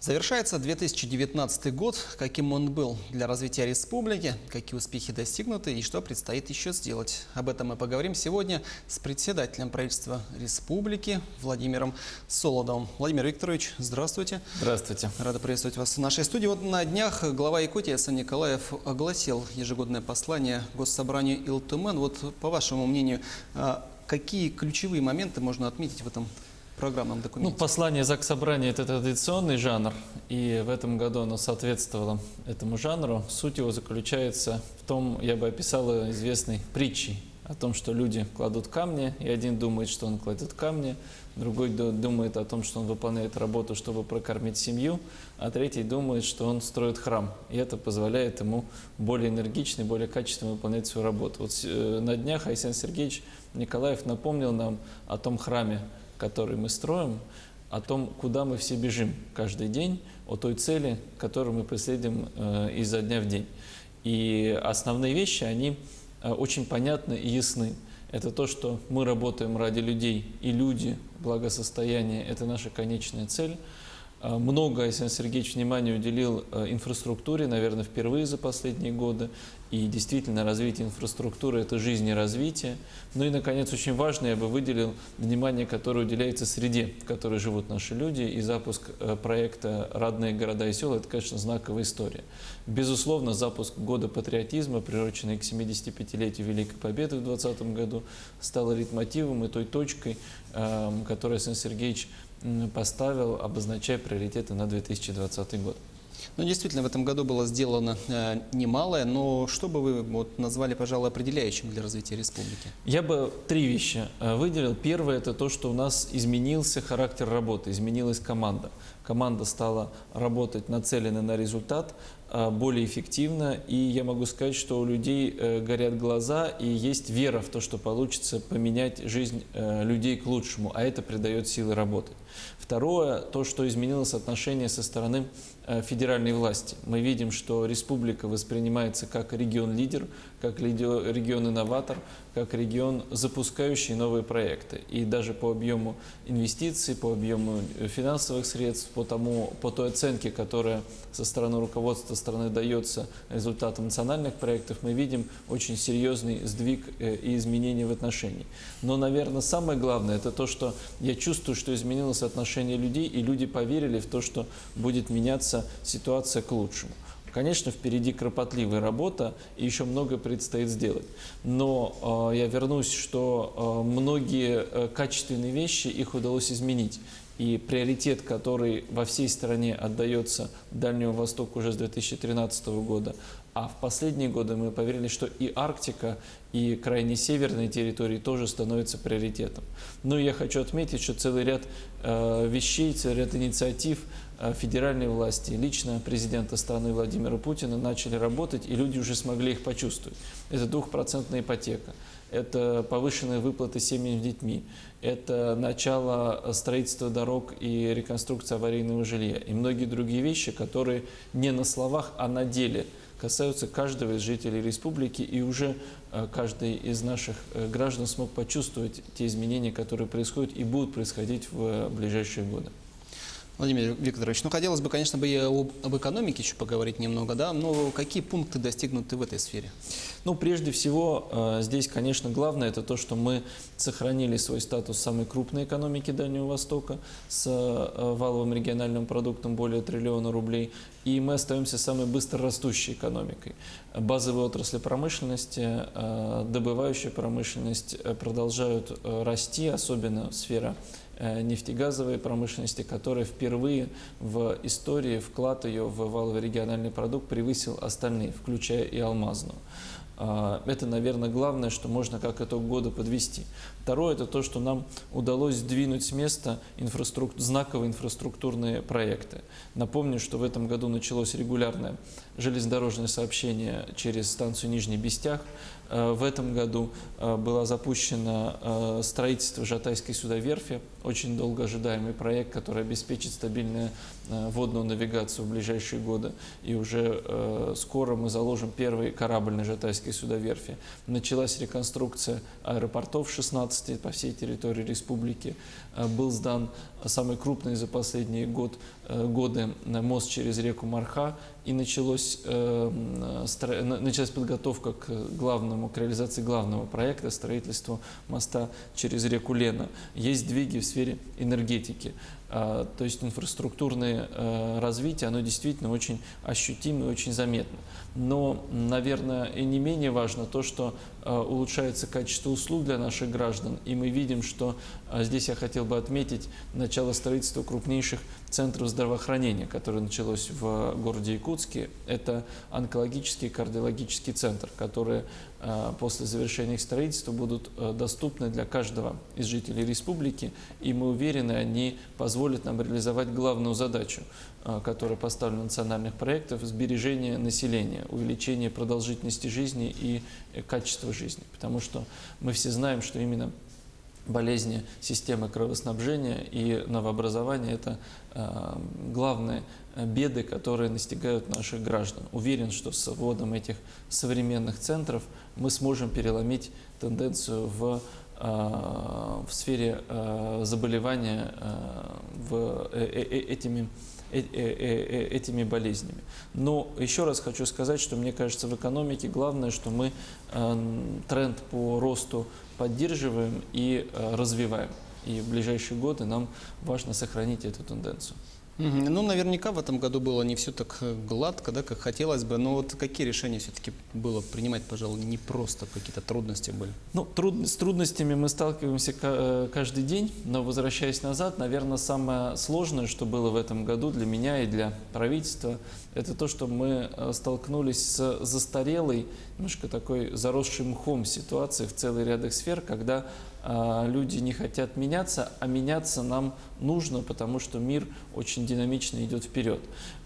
Завершается 2019 год. Каким он был для развития республики, какие успехи достигнуты и что предстоит еще сделать. Об этом мы поговорим сегодня с председателем правительства республики Владимиром Солодовым. Владимир Викторович, здравствуйте. Здравствуйте. Рада приветствовать вас в нашей студии. Вот на днях глава Якутии Асан Николаев огласил ежегодное послание Госсобранию Илтумен. Вот по вашему мнению, какие ключевые моменты можно отметить в этом программном документе? Послание Заксобрания – это традиционный жанр, и в этом году оно соответствовало этому жанру. Суть его заключается в том, я бы описал известной притчей о том, что люди кладут камни, и один думает, что он кладет камни, другой думает о том, что он выполняет работу, чтобы прокормить семью, а третий думает, что он строит храм, и это позволяет ему более энергично и более качественно выполнять свою работу. Вот на днях Айсен Сергеевич Николаев напомнил нам о том храме, который мы строим, о том, куда мы все бежим каждый день, о той цели, которую мы преследуем изо дня в день. И основные вещи, они очень понятны и ясны. Это то, что мы работаем ради людей, и люди, благосостояние – это наша конечная цель. Много Айсен Сергеевич внимания уделил инфраструктуре, наверное, впервые за последние годы. И действительно, развитие инфраструктуры – это жизнь и развитие. Ну и, наконец, очень важно, я бы выделил внимание, которое уделяется среде, в которой живут наши люди. И запуск проекта «Родные города и села» – это, конечно, знаковая история. Безусловно, запуск Года патриотизма, приуроченный к 75-летию Великой Победы в 2020 году, стал лейтмотивом и той точкой, которую Айсен Сергеевич поставил, обозначая приоритеты на 2020 год. Ну, действительно, в этом году было сделано немалое, но что бы вы назвали, пожалуй, определяющим для развития республики? Я бы три вещи выделил. Первое – это то, что у нас изменился характер работы, изменилась команда. Команда стала работать нацеленно на результат, более эффективно, и я могу сказать, что у людей горят глаза, и есть вера в то, что получится поменять жизнь людей к лучшему, а это придает силы работать. Второе, то, что изменилось отношение со стороны федеральной власти. Мы видим, что республика воспринимается как регион-лидер, как регион-инноватор, как регион, запускающий новые проекты. И даже по объему инвестиций, по объему финансовых средств, по той оценке, которая со стороны руководства страны дается результатам национальных проектов, мы видим очень серьезный сдвиг и изменения в отношении. Но, наверное, самое главное – это то, что я чувствую, что изменилось отношение людей, и люди поверили в то, что будет меняться ситуация к лучшему. Конечно, впереди кропотливая работа, и еще много предстоит сделать. Но я вернусь, что многие качественные вещи, их удалось изменить. И приоритет, который во всей стране отдается Дальнему Востоку уже с 2013 года, а в последние годы мы поверили, что и Арктика, и крайне северные территории тоже становятся приоритетом. Но я хочу отметить, что целый ряд вещей, целый ряд инициатив федеральной власти, лично президента страны Владимира Путина начали работать, и люди уже смогли их почувствовать. Это 2% ипотека, это повышенные выплаты семьям с детьми, это начало строительства дорог и реконструкции аварийного жилья, и многие другие вещи, которые не на словах, а на деле касаются каждого из жителей республики, и уже каждый из наших граждан смог почувствовать те изменения, которые происходят и будут происходить в ближайшие годы. Владимир Викторович, хотелось бы, конечно, и об экономике еще поговорить немного, да, но какие пункты достигнуты в этой сфере? Прежде всего, здесь, конечно, главное – это то, что мы сохранили свой статус самой крупной экономики Дальнего Востока с валовым региональным продуктом более 1 триллиона рублей, и мы остаемся самой быстро растущей экономикой. Базовые отрасли промышленности, добывающая промышленность продолжают расти, особенно сфера нефтегазовой промышленности, которая впервые в истории вклад ее в валовый региональный продукт превысил остальные, включая и алмазную. Это, наверное, главное, что можно как итог года подвести. Второе – это то, что нам удалось сдвинуть с места знаковые инфраструктурные проекты. Напомню, что в этом году началось регулярное железнодорожное сообщение через станцию Нижний Бестях. В этом году было запущено строительство Жатайской судоверфи, очень долго ожидаемый проект, который обеспечит стабильную водную навигацию в ближайшие годы. И уже скоро мы заложим первый корабль на Жатайской судоверфи. Началась реконструкция аэропортов 16 по всей территории республики. Был сдан самый крупный за последние годы мост через реку Марха, и началась подготовка к реализации главного проекта, строительству моста через реку Лена. Есть сдвиги в сфере энергетики. То есть инфраструктурное развитие, оно действительно очень ощутимо и очень заметно. Но, наверное, и не менее важно то, что улучшается качество услуг для наших граждан. И мы видим, что здесь я хотел бы отметить начало строительства крупнейших центров здравоохранения, которое началось в городе Якутске. Это онкологический и кардиологический центр, которые после завершения их строительства будут доступны для каждого из жителей республики. И мы уверены, они позволят нам реализовать главную задачу, которая поставлена в национальных проектах: сбережение населения, увеличение продолжительности жизни и качества жизни. Потому что мы все знаем, что именно болезни системы кровоснабжения и новообразования – это главные беды, которые настигают наших граждан. Уверен, что с вводом этих современных центров мы сможем переломить тенденцию в сфере заболевания этими болезнями. Но еще раз хочу сказать, что мне кажется, в экономике главное, что мы тренд по росту поддерживаем и развиваем. И в ближайшие годы нам важно сохранить эту тенденцию. Ну, наверняка в этом году было не все так гладко, да, как хотелось бы. Но вот какие решения все-таки было принимать, пожалуй, непросто, какие-то трудности были? Ну, с трудностями мы сталкиваемся каждый день, но, возвращаясь назад, наверное, самое сложное, что было в этом году для меня и для правительства, это то, что мы столкнулись с застарелой, немножко такой заросшей мхом ситуацией в целый ряд сфер, когда люди не хотят меняться, а меняться нам нужно, потому что мир очень динамично идет вперед.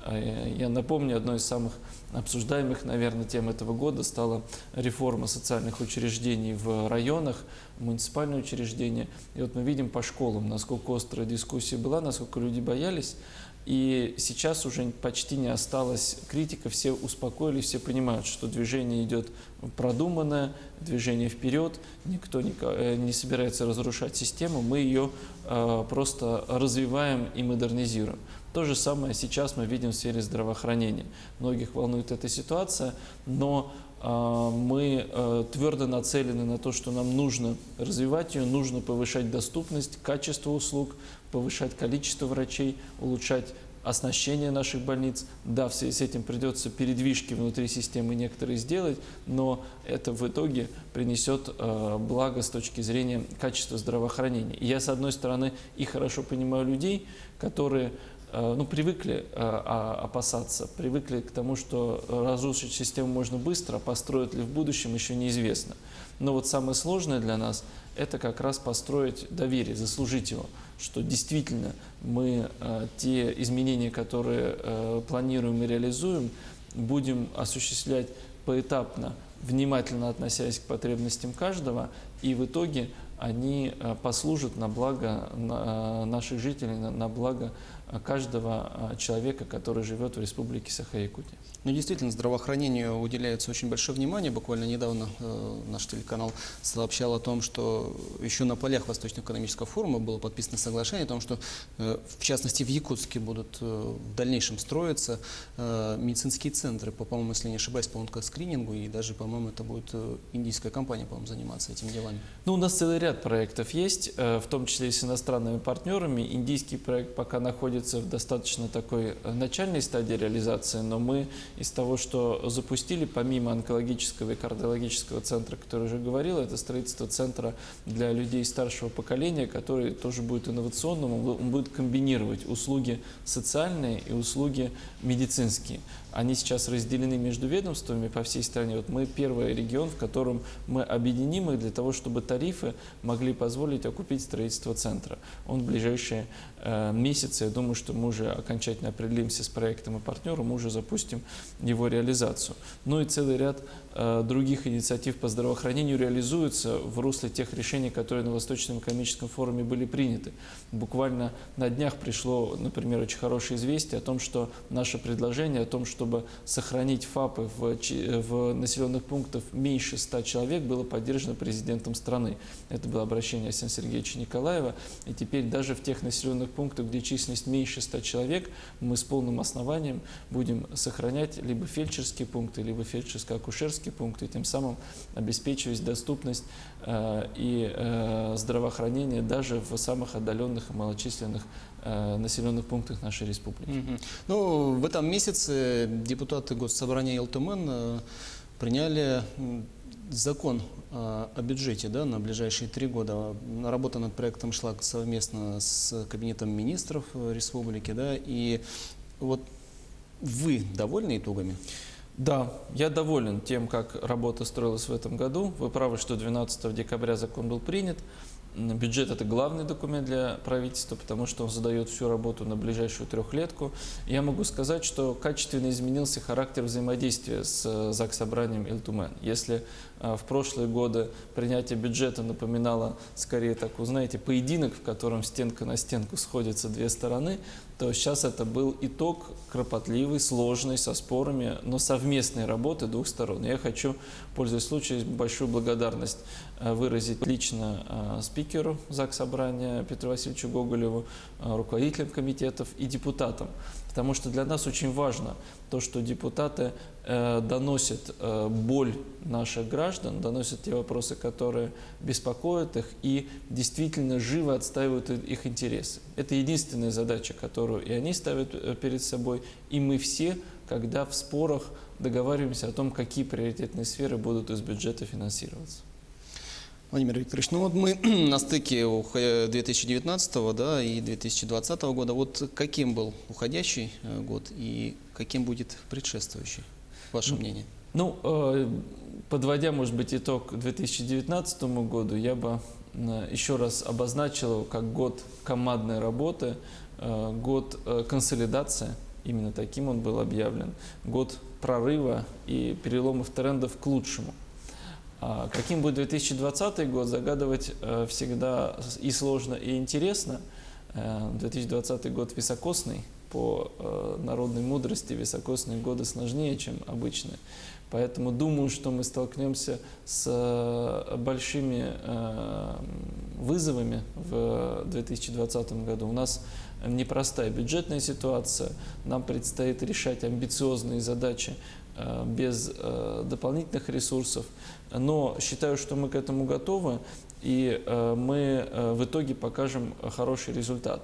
Я напомню, одной из самых обсуждаемых, наверное, тем этого года стала реформа социальных учреждений в районах, муниципальные учреждения. И вот мы видим по школам, насколько острая дискуссия была, насколько люди боялись. И сейчас уже почти не осталось критика, все успокоились, все понимают, что движение идет продуманное, движение вперед, никто не собирается разрушать систему, мы ее просто развиваем и модернизируем. То же самое сейчас мы видим в сфере здравоохранения. Многих волнует эта ситуация, но мы твердо нацелены на то, что нам нужно развивать ее, нужно повышать доступность, качество услуг, повышать количество врачей, улучшать оснащение наших больниц. Да, в связи с этим придется передвижки внутри системы некоторые сделать, но это в итоге принесет благо с точки зрения качества здравоохранения. И я, с одной стороны, и хорошо понимаю людей, которые привыкли опасаться, привыкли к тому, что разрушить систему можно быстро, а построить ли в будущем еще неизвестно. Но вот самое сложное для нас – это как раз построить доверие, заслужить его, что действительно мы те изменения, которые планируем и реализуем, будем осуществлять поэтапно, внимательно относясь к потребностям каждого, и в итоге они послужат на благо наших жителей, на благо каждого человека, который живет в Республике Саха-Якутия. Ну, действительно, здравоохранению уделяется очень большое внимание. Буквально недавно наш телеканал сообщал о том, что еще на полях Восточно-экономического форума было подписано соглашение о том, что, в частности, в Якутске будут в дальнейшем строиться медицинские центры, по-моему, если не ошибаюсь, по онкоскринингу, и даже, по-моему, это будет индийская компания, по-моему, заниматься этими делами. Ну, у нас целый ряд проектов есть, в том числе и с иностранными партнерами. Индийский проект пока находится в достаточно такой начальной стадии реализации, но мы из того, что запустили, помимо онкологического и кардиологического центра, который уже говорил, это строительство центра для людей старшего поколения, который тоже будет инновационным, он будет комбинировать услуги социальные и услуги медицинские. Они сейчас разделены между ведомствами по всей стране. Вот мы первый регион, в котором мы объединим их для того, чтобы тарифы могли позволить окупить строительство центра. Он в ближайшие месяцы, я думаю, потому что мы уже окончательно определимся с проектом и партнером, мы уже запустим его реализацию. Ну и целый ряд других инициатив по здравоохранению реализуются в русле тех решений, которые на Восточном экономическом форуме были приняты. Буквально на днях пришло, например, очень хорошее известие о том, что наше предложение о том, чтобы сохранить ФАПы в населенных пунктах меньше 100 человек, было поддержано президентом страны. Это было обращение Арсения Сергеевича Николаева. И теперь даже в тех населенных пунктах, где численность меньше 100 человек, мы с полным основанием будем сохранять либо фельдшерские пункты, либо фельдшерско-акушерские пункты, тем самым обеспечивать доступность и здравоохранение даже в самых отдаленных и малочисленных населенных пунктах нашей республики. Ну, в этом месяце депутаты Госсобрания ЛТМН приняли закон о бюджете, да, на ближайшие 3 года. Работа над проектом шла совместно с Кабинетом министров республики, да, и вот вы довольны итогами? Да, я доволен тем, как работа строилась в этом году. Вы правы, что 12 декабря закон был принят. Бюджет – это главный документ для правительства, потому что он задает всю работу на ближайшую трехлетку. Я могу сказать, что качественно изменился характер взаимодействия с Заксобранием ЛТМН. Если в прошлые годы принятие бюджета напоминало скорее такой, знаете, поединок, в котором стенка на стенку сходятся две стороны, то сейчас это был итог кропотливый, сложный, со спорами, но совместной работы двух сторон. Я хочу, пользуясь случаем, большую благодарность выразить лично спикеру Заксобрания Петру Васильевичу Гоголеву, руководителям комитетов и депутатам. Потому что для нас очень важно то, что депутаты доносят боль наших граждан, доносят те вопросы, которые беспокоят их, и действительно живо отстаивают их интересы. Это единственная задача, которую и они ставят перед собой, и мы все, когда в спорах договариваемся о том, какие приоритетные сферы будут из бюджета финансироваться. Владимир Викторович, ну вот мы на стыке 2019 да, и 2020 года. Вот каким был уходящий год и каким будет предшествующий? Ваше мнение? Ну, подводя, может быть, итог 2019 году, я бы еще раз обозначил его как год командной работы, год консолидации, именно таким он был объявлен, год прорыва и переломов трендов к лучшему. Каким будет 2020 год, загадывать всегда и сложно, и интересно. 2020 год високосный, по народной мудрости високосные годы сложнее, чем обычные. Поэтому думаю, что мы столкнемся с большими вызовами в 2020 году. У нас непростая бюджетная ситуация, нам предстоит решать амбициозные задачи без дополнительных ресурсов, но считаю, что мы к этому готовы, и мы в итоге покажем хороший результат.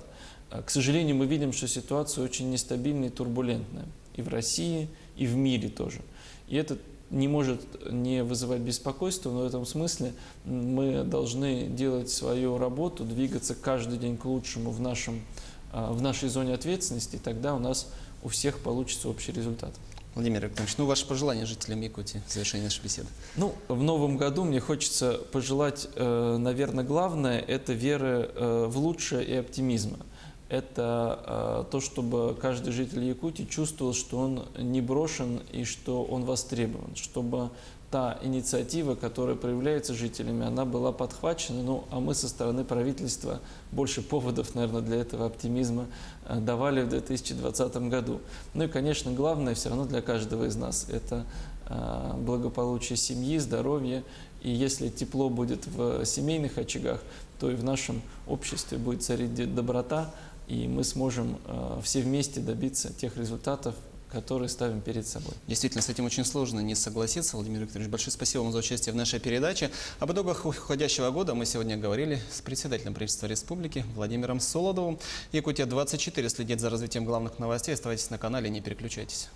К сожалению, мы видим, что ситуация очень нестабильная и турбулентная и в России, и в мире тоже. И это не может не вызывать беспокойства, но в этом смысле мы должны делать свою работу, двигаться каждый день к лучшему в нашей зоне ответственности, и тогда у нас у всех получится общий результат. Владимир Викторович, ну ваше пожелание жителям Якутии в завершении нашей беседы? Ну, в новом году мне хочется пожелать, наверное, главное – это веры в лучшее и оптимизма. Это то, чтобы каждый житель Якутии чувствовал, что он не брошен и что он востребован, чтобы та инициатива, которая проявляется жителями, она была подхвачена, ну, а мы со стороны правительства больше поводов, наверное, для этого оптимизма давали в 2020 году. Ну и, конечно, главное все равно для каждого из нас – это благополучие семьи, здоровье. И если тепло будет в семейных очагах, то и в нашем обществе будет царить доброта, и мы сможем все вместе добиться тех результатов, которые ставим перед собой. Действительно, с этим очень сложно не согласиться. Владимир Викторович, большое спасибо вам за участие в нашей передаче. Об итогах уходящего года мы сегодня говорили с председателем правительства республики Владимиром Солодовым. Якутия-24 следит за развитием главных новостей. Оставайтесь на канале, не переключайтесь.